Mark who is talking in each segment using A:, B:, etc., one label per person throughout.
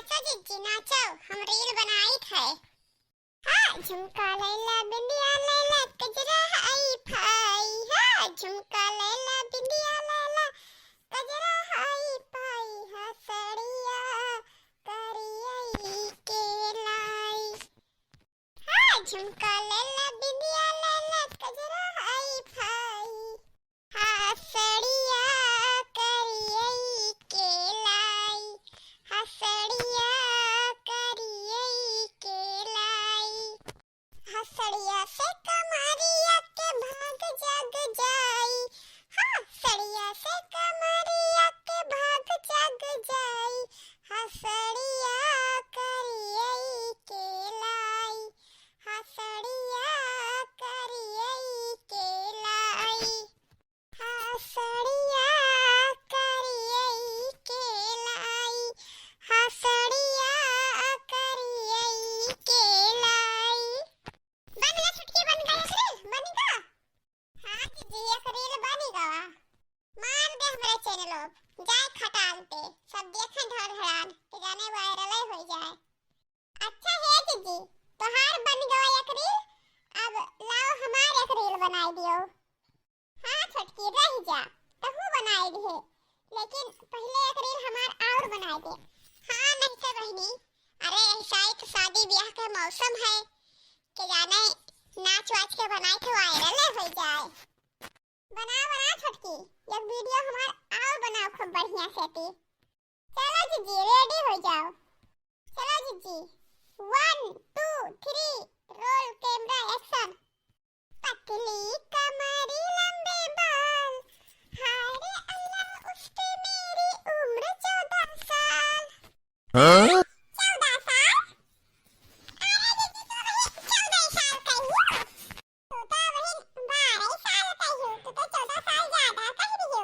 A: नाचो जिज्जी नाचो, हम रील बनाई थे। हाँ झुमका लैला बिंदिया लैला कजरा आई फाई। हाँ झुमका लैला बिंदिया लैला कजरा आई पाई। हाँ सड़िया करियई के लाई। हाँ झुमका लैला बिंदिया लैला कजरा आई फाई। हाँ सड़िया करियई के लाई। हाँ सड़िया करियई के लाई। हाँ सड़िया से कमरिया के भाग जग जाई। हाँ सड़िया से कमरिया के भाग जग जाई। हाँ सड़िया करियई के लाई। हाँ सड़िया करियई के लाई। हाँ सड़िया करियई के लाई। हाँ सड़िया करियई के लाई। बन गया छुटकी, बन गया रील बन गया। हाँ दीदी एक रील बन गया। मान दे हमारे चैनल जाए खटाल पे सब देखें ढर ढरान के जाने वायरल हो जाए। अच्छा है दीदी तोहार बन गया एक रील, अब लाओ हमार एक रील बनाई दियो। हाँ छोटकी रह जा तहू बनाई दे, लेकिन पहले एक रील हमार और बनाई दे। हाँ नहीं तो बहनी, अरे ऐसा ही तो शादी ब्याह का मौसम है के जाने नाच वाच के बनाए तो वायरल हो जाए। बनाओ बनाओ छोटकी एक वीडियो हमार और बनाओ खूब बढ़िया से ती। चलो जीजी रेडी हो जाओ। चलो जीजी 1 2 3 रोल कैमरा एक्शन। पतली कमरी लंबे बाल, हाय रे अल्लाह उस पे मेरी उम्र 14 साल।
B: हाँ?
A: 14 साल? अरे दीदी तो वही 14 साल का ही हो। तू तो वही 12 साल का ही हो, तू तो 14 साल ज्यादा कह रही हो।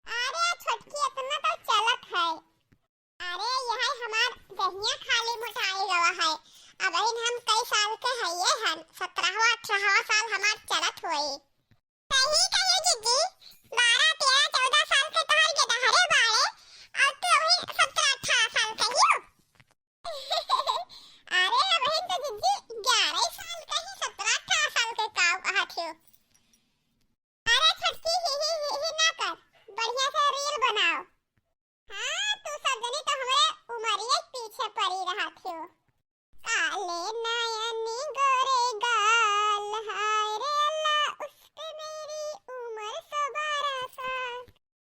A: अरे छोटकी इतना तो चलत है। अरे यह हमार दहिया खाली मोटाई गवा है। अब हम कई साल के है ये हन 17वां 18वां साल हमार चलत होई। सही कहियो जीजी 12 13 14 साल के तोहर के दहरे बाड़े और तू अभी 17 18 साल के ही हो। अरे अभी तो जीजी 11 साल के ही 17 18 साल के काऊ कहत हो। अरे छोटकी ही ना कर, बढ़िया से रील बनाओ। हाँ तू सब जनी तो हमरे उमरिए पीछे पड़ी रहत हो। काले नयनी गोरे गाल, हाय रे अल्लाह उस पे मेरी उम्र 12 साल।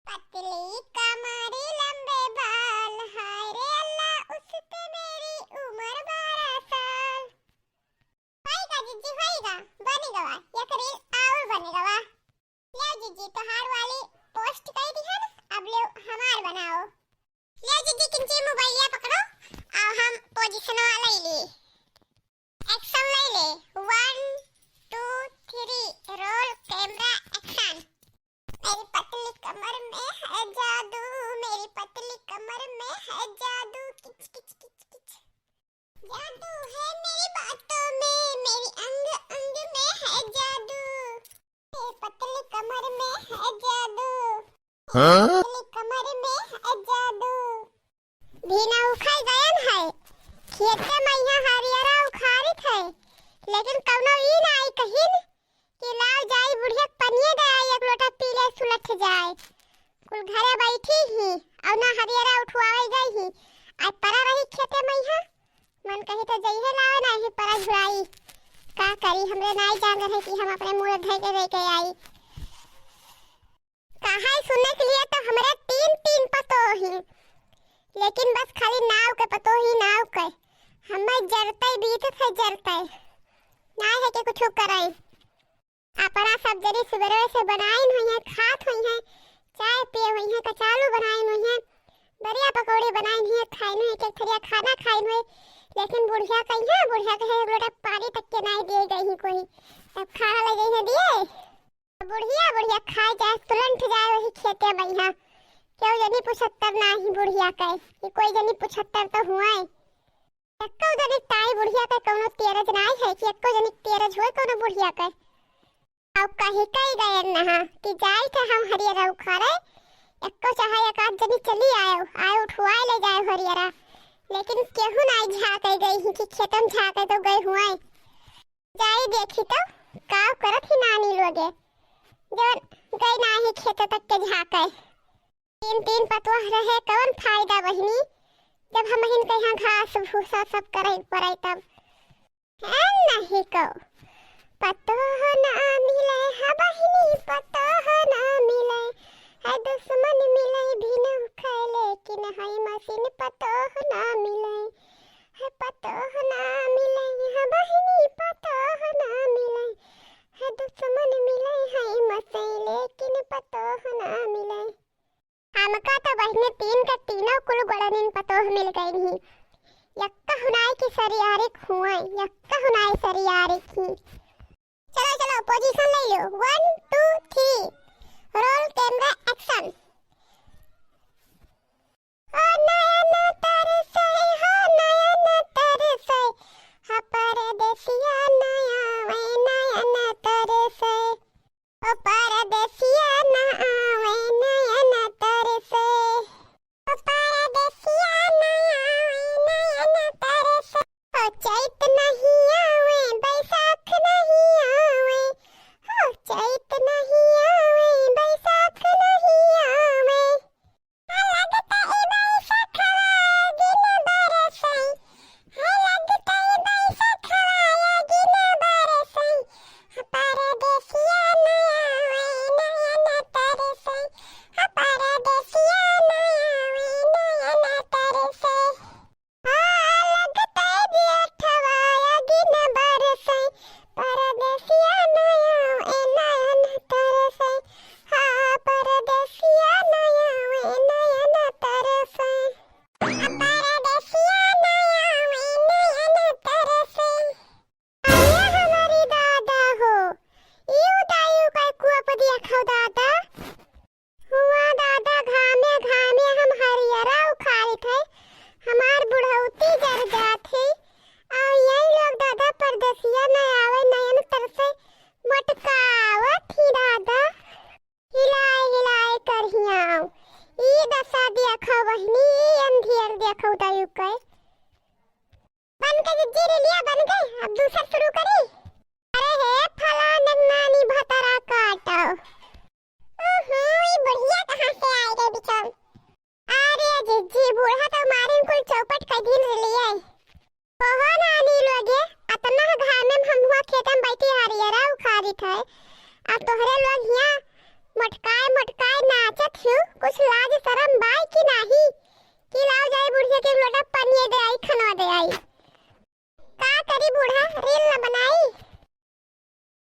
A: पतली कमरी लंबे बाल, हाय रे अल्लाह उस पे मेरी उम्र 12 साल। होएगा जीजी होएगा, बन गया एक रील और बन गया। ले जीजी तोहार वाली पोस्ट कर दी है ना, अब ले हमार बनाओ। ले जीजी किंची मोबाइल पकड़ो और हम पोजीशन ले ले एक्शन ले ले 1 2 3 रोल कैमरा एक्शन। मेरी पतली कमर में है जादू, मेरी पतली कमर में है जादू, किच किच किच किच जादू है मेरी बातों में, मेरी अंग अंग में है जादू। मेरी पतली कमर में है जादू,
B: हाँ?
A: पतली कमर में है जादू। भीना उखाड़ गयन है खेते में यहाँ हरियरा उखाड़ित है, लेकिन कौनो ई ना आई कहिन कि लाव जाई बुढ़िया पनिए दे आई एक लोटा पीले सुलट जाए। कुल घरे बैठी ही और ना हरियरा उठवावे गई ही, आज परा रही खेते में यहाँ मन कही तो जइहे लावे ना ही परा झुराई। का करी हमरे नाई जान रहे कि हम अपने मुंह धइ के लेके आई। कहां सुनने के लिए तो हमरे 3 पतो ही, लेकिन बस खाली नाव के पतो ही नाव के हमें जरते बीत से जरते ना है कि कुछ कराई। अपना सब जरी सुबह से बनाई हुई है, खात हुई है, चाय पिए हुई है, कचालू बनाई हुई है, बढ़िया पकौड़ी बनाई हुई है, खाई हुई है, थरिया खाना खाई हुई। लेकिन बुढ़िया कहीं है, बुढ़िया कहे एक लोटा पानी तक के नहीं दिए गई ही कोई, अब खाना लगे है दिए। बुढ़िया खाए जाए तुरंत जाए वही खेते में यहाँ क्यों जनी 75 ना ही बुढ़िया कहे कि कोई जनी 75 तो हुआ है। एक्को जनी ताई बुढ़िया के कोनो तेरज नाई है कि एक्को जनी तेरज होए कोनो बुढ़िया के। अब कहीं कई गए नहा कि जाई थे हम हरियरा उखाड़े, एक्को चाहे एक आध जनी चली आए उठवाए ले जाए हरियरा, लेकिन केहू नहीं झाके गई ही कि खेतम झाके तो गई हुआ जाई देखी तो का करत ही नानी लोगे जब गई नाही खेत तक के झाके तीन तीन पतवा रहे कौन फायदा बहिनी जब हम हिन कहाँ घास भूसा सब करे पड़े तब है नहीं को पतो ना मिले हा बहिनी पतो ना मिले है दुश्मन मिले भी न खाए लेकिन है मशीन पतो ना मिले है पतो ना मिले हा बहिनी पतो ना मिले है दुश्मन मिले है मशीन लेकिन पतो ना मिले हमका तो बहने तीन का तीनों कुल गोड़निन पतो मिल गई नहीं यक्का हुनाई की सरियारी खुआई यक्का हुनाई सरियारी की चलो चलो पोजीशन ले लो 1 2 3 रोल कैमरा एक्शन ओ नयन तरसे हो नयन तरसे हा परदेसिया नया वे नयन तरसे ओ परदेसिया ना आवे नयन तरसे ओ परदेसिया नया वे नयन तरसे ओ चैत नहीं आवे बैसाख नहीं आवे हो चैत नहीं आवे बैसाख नहीं आवे लगता ए बैसाखवा गिन बरसई है लगता ए बैसाखवा गिन बरसई परदेसिया नया वे नयन तरसई परदेसिया नया वे नयन तरसई लगता ए जेठवा गिन बरसई परदेसिया नया वे नयन तरसई परदेसिया नया वे नयन तरसई परदेसिया नया वे नयन तरसई अरे हमारी दादा हो यू दायु का कुआ दिया खाओ दादा हुआ दादा घामे घामे हम हरियरा उखाड़ी थे हमार बुढ़ौती जर जाथे और यही लोग दादा परदेसिया न आवे नयन तरसे मटकावत ही दादा हिलाए हिलाए करहियाओ ई दशा दिया खाओ बहनी ई अंधियर दिया खाओ दायु के बन के जीरे लिया बन गए अब दूसरा शुरू करी अरे हे फलाना नानी भतरा काटो ये बढ़िया कहाँ से आए गए बिचार अरे जिज्जी बूढ़ा तो मारे कुल चौपट का दिन लिए ओहो नानी लोगे अतना घामे में हम हुआ खेतम बैठी हरियरा उखाड़ी थे अब तोहरे लोग यहाँ मटकाए मटकाए नाचत हूँ कुछ लाज शरम बाई की नहीं कि लाओ जाए बुढ़िया के लोटा पनिए दे आई